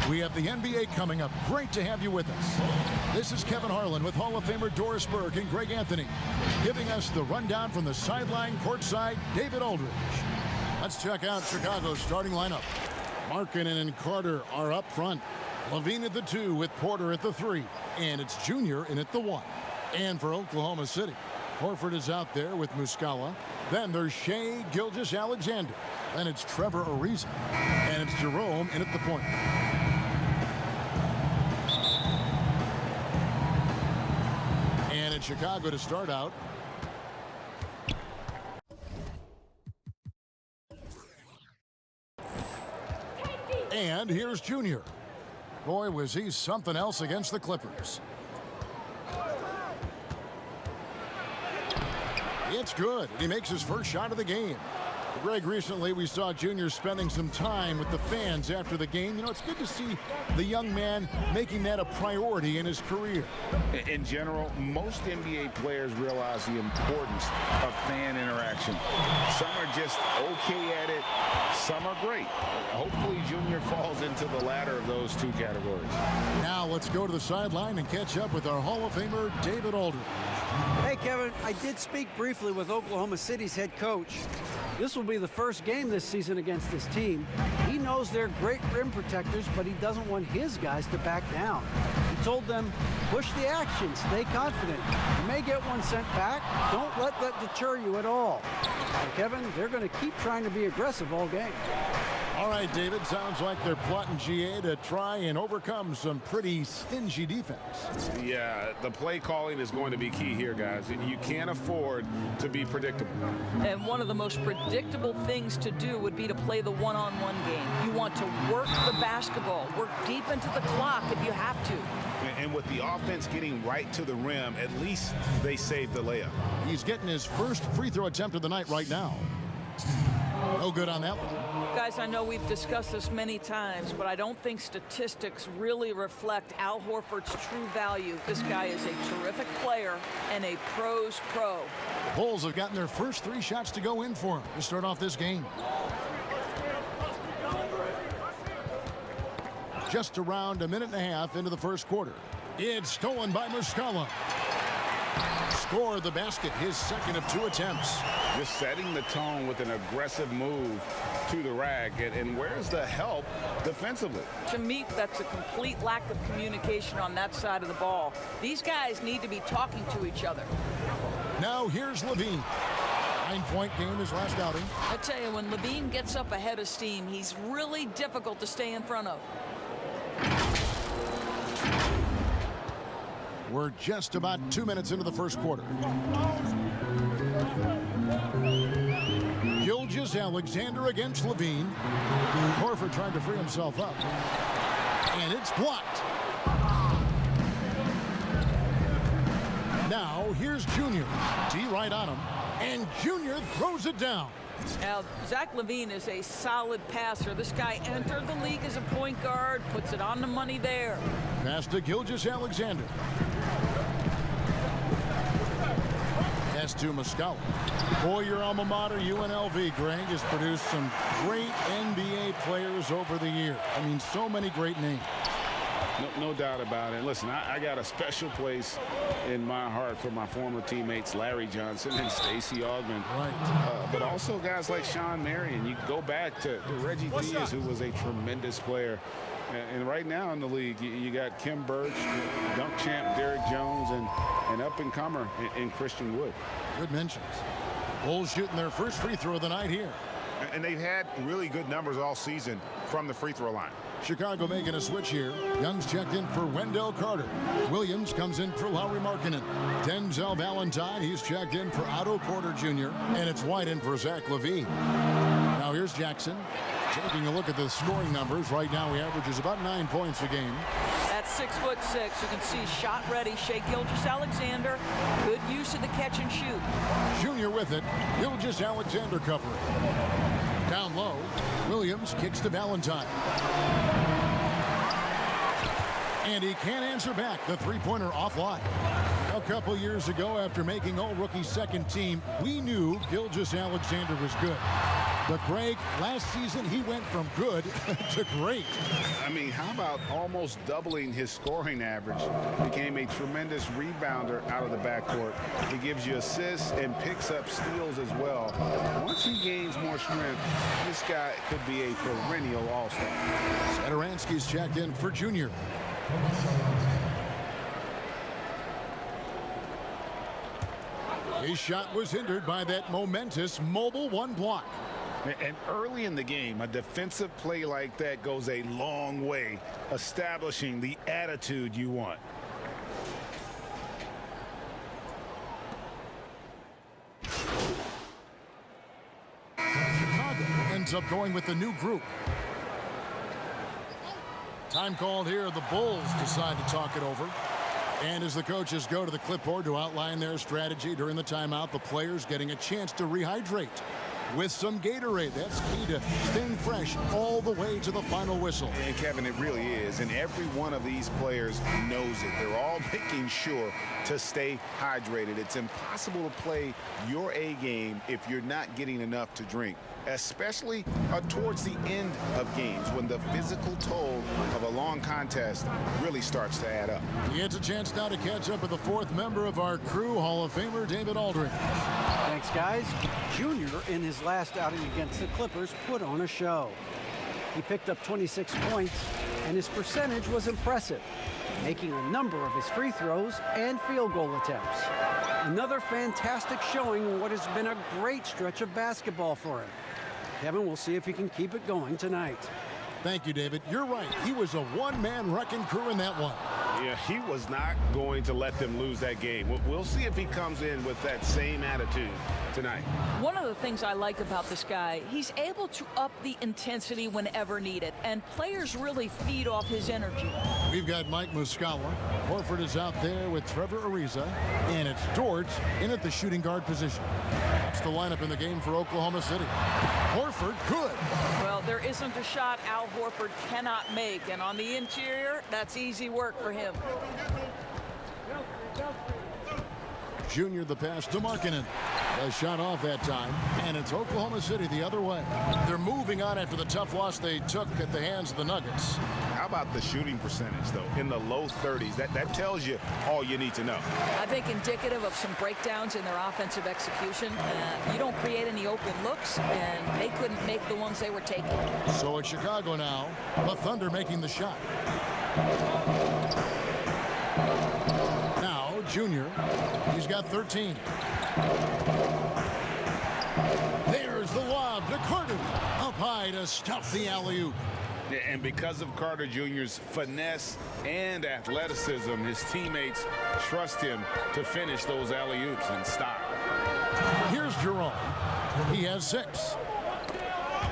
We have the NBA coming up. Great to have you with us. This is Kevin Harlan with Hall of Famer Doris Burke and Greg Anthony, giving us the rundown from the sideline courtside, David Aldridge. Let's check out Chicago's starting lineup. Markkanen and Carter are up front. Levine at the 2 with Porter at the 3. And it's Junior in at the 1. And for Oklahoma City, Horford is out there with Muscala. Then there's Shai Gilgeous-Alexander. Then it's Trevor Ariza. And it's Jerome in at the point. And in Chicago to start out, and here's Junior. Boy, was he something else against the Clippers. It's good. He makes his first shot of the game. Greg, recently we saw Junior spending some time with the fans after the game. You know, it's good to see the young man making that a priority in his career. In general, most NBA players realize the importance of fan interaction. Some are just okay at it. Some are great. Hopefully Junior falls into the latter of those two categories. Now let's go to the sideline and catch up with our Hall of Famer, David Aldridge. Hey, Kevin, I did speak briefly with Oklahoma City's head coach. This will be the first game this season against this team. He knows they're great rim protectors, but he doesn't want his guys to back down. He told them, push the action, stay confident. You may get one sent back. Don't let that deter you at all. And Kevin, they're going to keep trying to be aggressive all game. All right, David, sounds like they're plotting GA to try and overcome some pretty stingy defense. Yeah, the play calling is going to be key here, guys. You can't afford to be predictable. And one of the most predictable things to do would be to play the one-on-one game. You want to work the basketball, work deep into the clock if you have to. And with the offense getting right to the rim, at least they saved the layup. He's getting his first free throw attempt of the night right now. No good on that one. Guys, I know we've discussed this many times, but I don't think statistics really reflect Al Horford's true value. This guy is a terrific player and a pro's pro. The Bulls have gotten their first 3 shots to go in for him to start off this game. Just around a minute and a half into the first quarter. It's stolen by Muscala. Scored the basket, his second of 2 attempts. Just setting the tone with an aggressive move to the rack. And where's the help defensively? To me, that's a complete lack of communication on that side of the ball. These guys need to be talking to each other. Now here's Levine. 9-point game his last outing. I tell you, when Levine gets up ahead of steam, he's really difficult to stay in front of. We're just about 2 minutes into the first quarter. Gilgeous-Alexander against Levine. Horford trying to free himself up. And it's blocked. Now here's Junior. D right on him. And Junior throws it down. Now, Zach LaVine is a solid passer. This guy entered the league as a point guard, puts it on the money there. Pass to Gilgeous-Alexander. Pass to Muscala. Boy, your alma mater, UNLV, Greg, has produced some great NBA players over the years. I mean, so many great names. No doubt about it. Listen, I got a special place in my heart for my former teammates Larry Johnson and Stacey Augmon. Right. But also guys like Sean Marion. You go back to Reggie Diaz, who was a tremendous player. And right now in the league, you got Kim Birch, dunk champ Derrick Jones, and up-and-comer in Christian Wood. Good mentions. Bulls shooting their first free throw of the night here. And they've had really good numbers all season from the free throw line. Chicago making a switch here. Young's checked in for Wendell Carter. Williams comes in for Lauri Markkanen. Denzel Valentine, he's checked in for Otto Porter Jr. And it's White in for Zach LaVine. Now here's Jackson. Taking a look at the scoring numbers. Right now he averages about 9 points a game. At 6'6", you can see shot ready. Shai Gilgeous-Alexander. Good use of the catch and shoot. Junior with it. Gilgeous-Alexander covering. Down low. Williams kicks to Valentine. And he can't answer back. The three-pointer offline. A couple years ago, after making all-rookie second team, we knew Gilgeous-Alexander was good. But Greg, last season he went from good to great. I mean, how about almost doubling his scoring average? Became a tremendous rebounder out of the backcourt. He gives you assists and picks up steals as well. Once he gains more strength, this guy could be a perennial all-star. Satoransky's checked in for Junior. His shot was hindered by that momentous mobile one block. And early in the game, a defensive play like that goes a long way, establishing the attitude you want. Chicago ends up going with the new group. Time called here. The Bulls decide to talk it over. And as the coaches go to the clipboard to outline their strategy during the timeout, the players getting a chance to rehydrate with some Gatorade. That's key to staying fresh all the way to the final whistle. And Kevin, it really is. And every one of these players knows it. They're all making sure to stay hydrated. It's impossible to play your A game if you're not getting enough to drink, especially towards the end of games when the physical toll of a long contest really starts to add up. He gets a chance now to catch up with the fourth member of our crew, Hall of Famer David Aldridge. Thanks, guys. Junior, in his last outing against the Clippers, put on a show. He picked up 26 points, and his percentage was impressive, making a number of his free throws and field goal attempts. Another fantastic showing in what has been a great stretch of basketball for him. Kevin, we'll see if he can keep it going tonight. Thank you, David. You're right. He was a one-man wrecking crew in that one. Yeah, he was not going to let them lose that game. We'll see if he comes in with that same attitude tonight. One of the things I like about this guy, he's able to up the intensity whenever needed, and players really feed off his energy. We've got Mike Muscala. Horford is out there with Trevor Ariza, and it's George in at the shooting guard position. That's the lineup in the game for Oklahoma City. Horford, good. Well, there isn't a shot Al Horford cannot make, and on the interior, that's easy work for him. Junior the pass to Markkanen. A shot off that time, and it's Oklahoma City the other way. They're moving on after the tough loss they took at the hands of the Nuggets. How about the shooting percentage, though? In the low 30s. That tells you all you need to know. I think indicative of some breakdowns in their offensive execution. You don't create any open looks, and they couldn't make the ones they were taking. So it's Chicago now. The Thunder making the shot. Now, Junior. He's got 13. There's the lob to Carter. Up high to stuff the alley-oop. And because of Carter Jr.'s finesse and athleticism, his teammates trust him to finish those alley-oops in style. Here's Jerome. He has 6.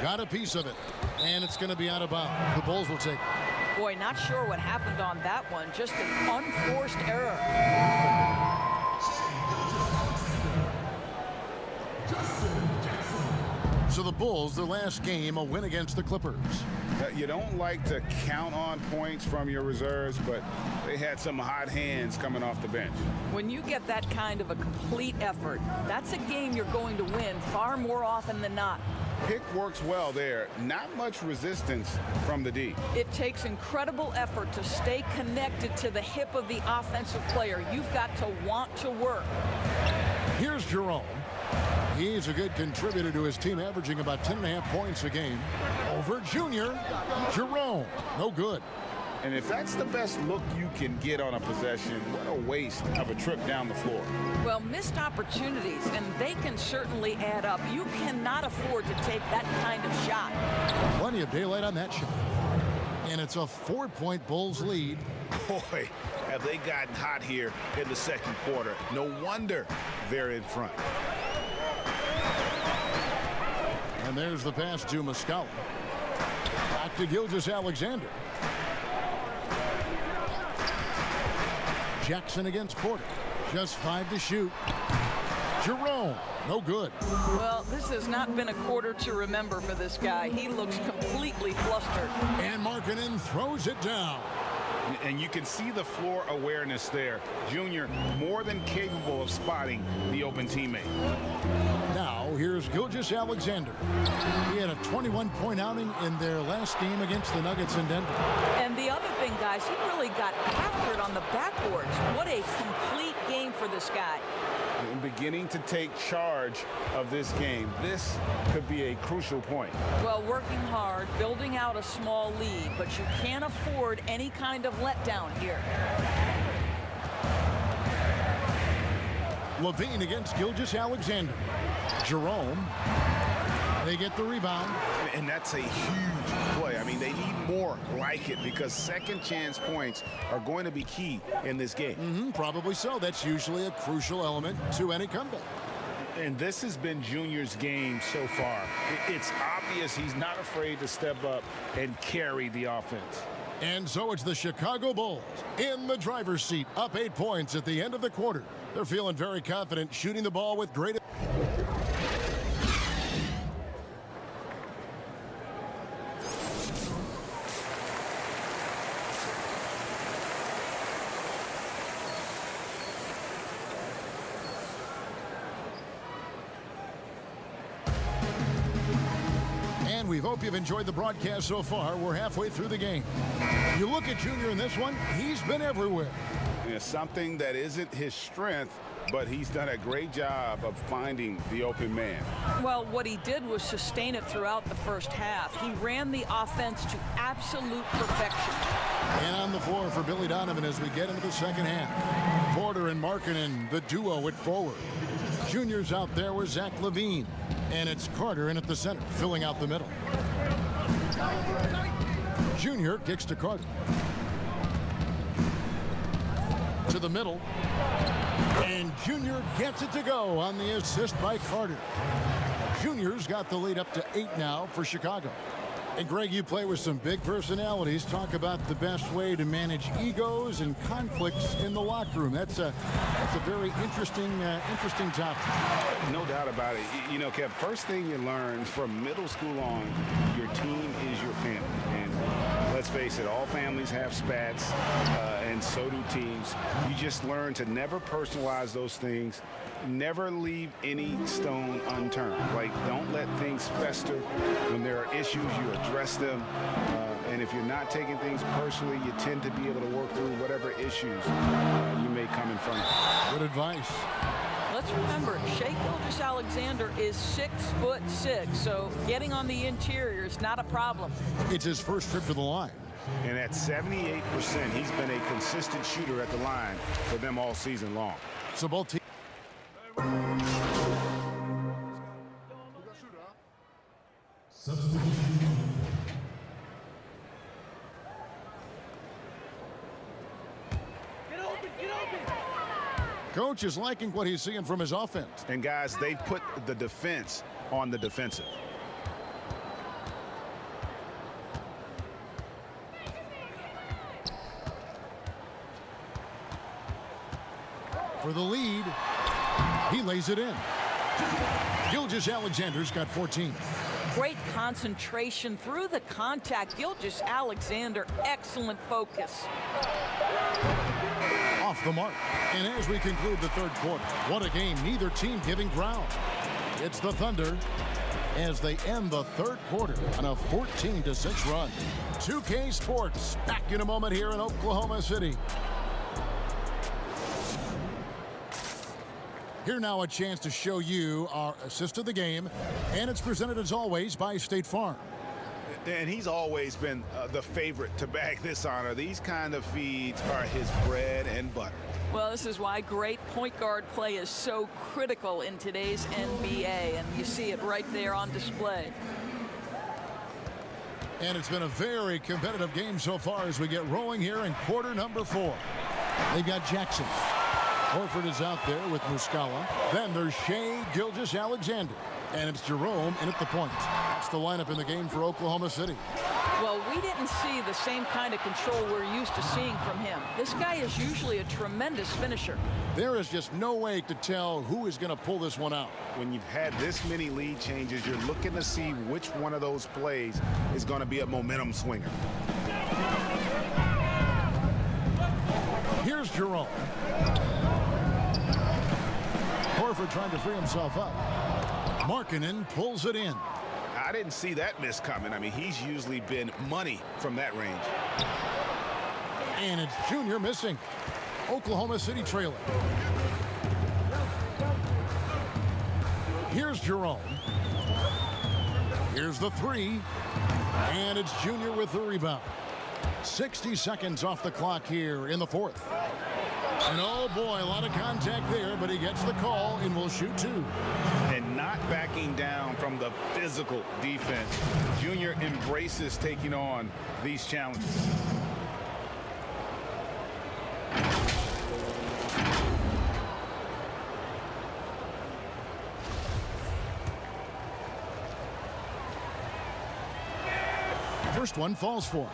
Got a piece of it, and it's going to be out of bounds. The Bulls will take it. Boy, not sure what happened on that one. Just an unforced error. So the Bulls, their last game, a win against the Clippers. You don't like to count on points from your reserves, but they had some hot hands coming off the bench. When you get that kind of a complete effort, that's a game you're going to win far more often than not. Pick works well there. Not much resistance from the D. It takes incredible effort to stay connected to the hip of the offensive player. You've got to want to work. Here's Jerome. He's a good contributor to his team, averaging about 10.5 points a game. Over Junior. Jerome, no good. And if that's the best look you can get on a possession, what a waste of a trip down the floor. Well, missed opportunities, and they can certainly add up. You cannot afford to take that kind of shot. Plenty of daylight on that shot. And it's a 4-point Bulls lead. Boy, have they gotten hot here in the second quarter. No wonder they're in front. And there's the pass to Muscala. Back to Gilgeous-Alexander. Jackson against Porter. Just 5 to shoot. Jerome, no good. Well, this has not been a quarter to remember for this guy. He looks completely flustered. And Markkanen throws it down. And you can see the floor awareness there. Junior more than capable of spotting the open teammate. Now, here's Gilgeous-Alexander. He had a 21-point outing in their last game against the Nuggets in Denver. And the other thing, guys, he really got after it on the backboards. What a complete game for this guy. And beginning to take charge of this game. This could be a crucial point. Well, working hard, building out a small lead, but you can't afford any kind of letdown here. Levine against Gilgeous-Alexander. Jerome. They get the rebound. And that's a huge play. I mean, they need more like it because second chance points are going to be key in this game. Probably so. That's usually a crucial element to any comeback. And this has been Junior's game so far. It's obvious he's not afraid to step up and carry the offense. And so it's the Chicago Bulls in the driver's seat, up 8 points at the end of the quarter. They're feeling very confident, shooting the ball with great... And we hope you've enjoyed the broadcast so far. We're halfway through the game. You look at Junior in this one, he's been everywhere. Yeah, something that isn't his strength, but he's done a great job of finding the open man. Well, what he did was sustain it throughout the first half. He ran the offense to absolute perfection. And on the floor for Billy Donovan as we get into the second half. Porter and Markkanen, the duo at forward. Junior's out there with Zach LaVine. And it's Carter in at the center, filling out the middle. Junior kicks to Carter. To the middle. And Junior gets it to go on the assist by Carter. Junior's got the lead up to 8 now for Chicago. And Greg, you play with some big personalities. Talk about the best way to manage egos and conflicts in the locker room. That's a very interesting topic. No doubt about it. You know, Kev, first thing you learn from middle school on, your team is your family. And let's face it, all families have spats, and so do teams. You just learn to never personalize those things. Never leave any stone unturned. Like, don't let things fester. When there are issues, you address them. And if you're not taking things personally, you tend to be able to work through whatever issues you may come in front of. Good advice. Let's remember, Shai Gilgeous-Alexander is 6'6", so getting on the interior is not a problem. It's his first trip to the line. And at 78%, he's been a consistent shooter at the line for them all season long. So both teams. Coach is liking what he's seeing from his offense. And guys, they've put the defense on the defensive. For the lead, he lays it in. Gilgeous-Alexander's got 14. Great concentration through the contact. Gilgeous-Alexander, excellent focus. Off the mark. And as we conclude the third quarter, what a game, neither team giving ground. It's the Thunder as they end the third quarter on a 14-6 run. 2K Sports back in a moment here in Oklahoma City. Here now a chance to show you our assist of the game, and it's presented as always by State Farm. And he's always been the favorite to bag this honor. These kind of feeds are his bread and butter. Well, this is why great point guard play is so critical in today's NBA, and you see it right there on display. And it's been a very competitive game so far as we get rolling here in quarter number 4. They've got Jackson. Horford is out there with Muscala. Then there's Shai Gilgeous-Alexander. And it's Jerome in at the point. That's the lineup in the game for Oklahoma City. Well, we didn't see the same kind of control we're used to seeing from him. This guy is usually a tremendous finisher. There is just no way to tell who is going to pull this one out. When you've had this many lead changes, you're looking to see which one of those plays is going to be a momentum swinger. Jerome. Horford trying to free himself up. Markkanen pulls it in. I didn't see that miss coming. I mean, he's usually been money from that range. And it's Junior missing. Oklahoma City trailing. Here's Jerome. Here's the three. And it's Junior with the rebound. 60 seconds off the clock here in the fourth. And oh boy, a lot of contact there, but he gets the call and will shoot two. And not backing down from the physical defense. Junior embraces taking on these challenges. First one falls for him.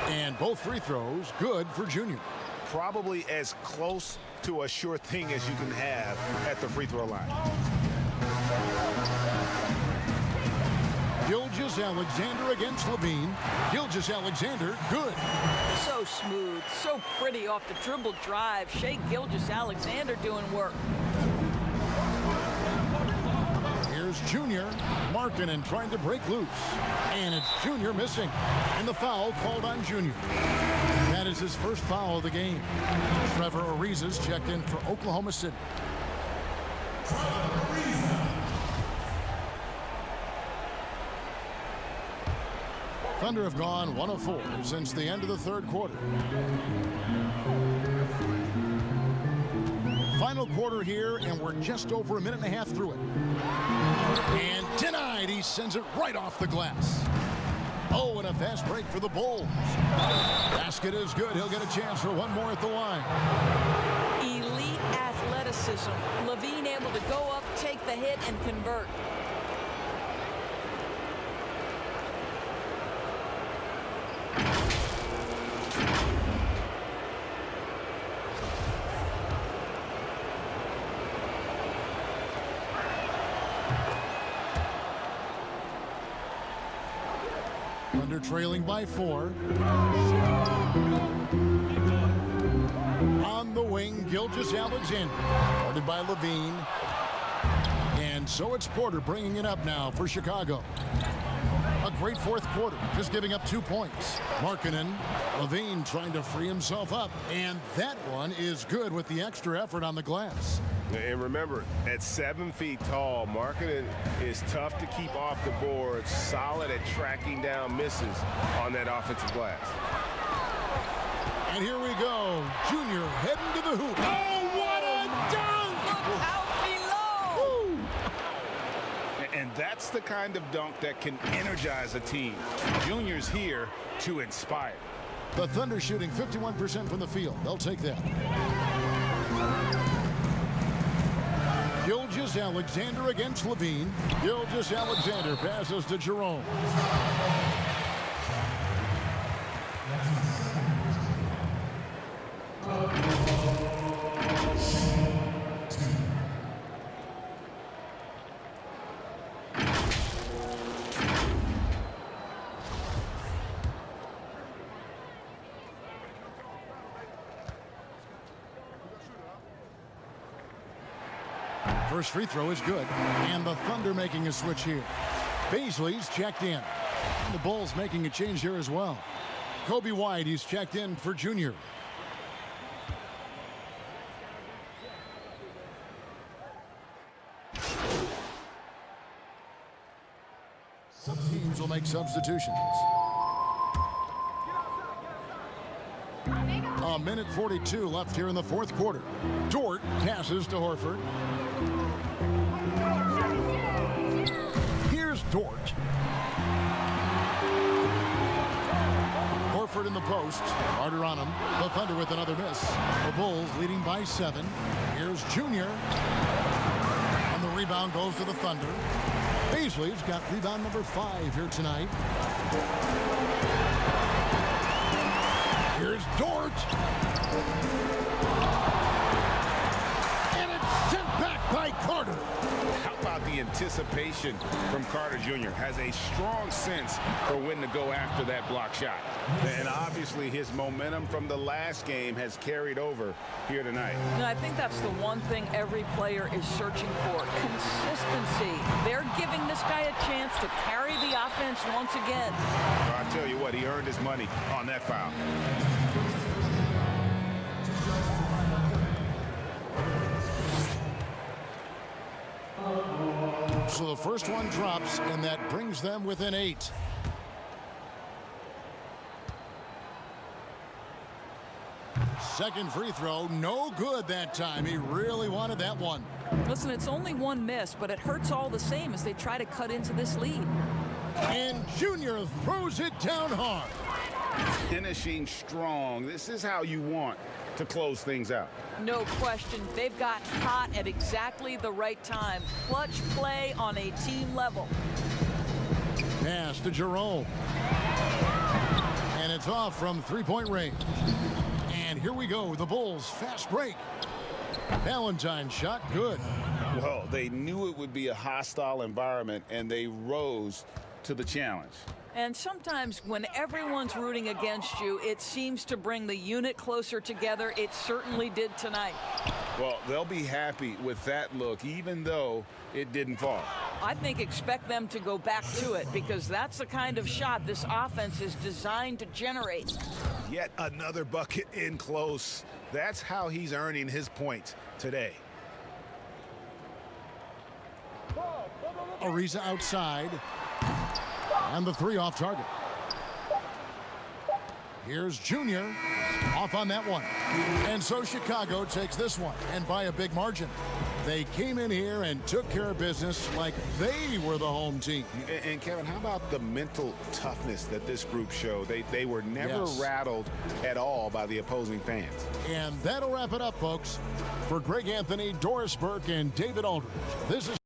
And both free throws good for Junior. Probably as close to a sure thing as you can have at the free throw line. Gilgeous-Alexander against Levine. Gilgeous-Alexander, good. So smooth, so pretty off the dribble drive. Shai Gilgeous-Alexander doing work. Here's Junior. Markkanen trying to break loose. And it's Junior missing. And the foul called on Junior. That is his first foul of the game. Trevor Ariza's checked in for Oklahoma City. Thunder have gone 1 of 4 since the end of the third quarter. Final quarter here, and we're just over a minute and a half through it. And denied. He sends it right off the glass. Oh, and a fast break for the Bulls. Basket is good. He'll get a chance for one more at the line. Elite athleticism. Levine able to go up, take the hit, and convert. Thunder trailing by 4. On the wing, Gilgeous-Alexander. Guarded by Levine. And so it's Porter bringing it up now for Chicago. A great fourth quarter, just giving up 2 points. Markkanen, Levine trying to free himself up. And that one is good with the extra effort on the glass. And remember, at 7 feet tall, Markkanen is tough to keep off the board, solid at tracking down misses on that offensive glass. And here we go. Junior heading to the hoop. Oh, what a dunk! Look out below! And that's the kind of dunk that can energize a team. Junior's here to inspire. The Thunder shooting 51% from the field. They'll take that. Gilgeous-Alexander against Levine. Gilgeous-Alexander passes to Jerome. First free throw is good. And the Thunder making a switch here. Beasley's checked in. And the Bulls making a change here as well. Kobe White, he's checked in for Junior. Some teams will make substitutions. A minute 42 left here in the fourth quarter. Dort passes to Horford. Here's Dort. Horford in the post. Harder on him. The Thunder with another miss. The Bulls leading by 7. Here's Junior. And the rebound goes to the Thunder. Beasley's got rebound number 5 here tonight. Here's Dort. And it's sent back by Carter. How about about the anticipation from Carter Jr.? Has a strong sense for when to go after that block shot. And obviously his momentum from the last game has carried over here tonight. No, I think that's the one thing every player is searching for. Consistency. They're giving this guy a chance to carry the offense once again. Well, I'll tell you what, he earned his money on that foul. So the first one drops, and that brings them within 8. Second free throw, no good that time. He really wanted that one. Listen, it's only one miss, but it hurts all the same as they try to cut into this lead. And Junior throws it down hard. Finishing strong. This is how you want to close things out. No question. They've got hot at exactly the right time. Clutch play on a team level. Pass to Jerome. And it's off from three-point range. And here we go. The Bulls fast break. Valentine's shot good. Well, they knew it would be a hostile environment, and they rose to the challenge. And sometimes when everyone's rooting against you, it seems to bring the unit closer together. It certainly did tonight. Well, they'll be happy with that look, even though it didn't fall. I think expect them to go back to it, because that's the kind of shot this offense is designed to generate. Yet another bucket in close. That's how he's earning his points today. Ariza outside. And the three off target. Here's Junior off on that one. And so Chicago takes this one, and by a big margin. They came in here and took care of business like they were the home team. And Kevin, how about the mental toughness that this group showed? They were never rattled at all by the opposing fans. And that'll wrap it up, folks. For Greg Anthony, Doris Burke, and David Aldridge, this is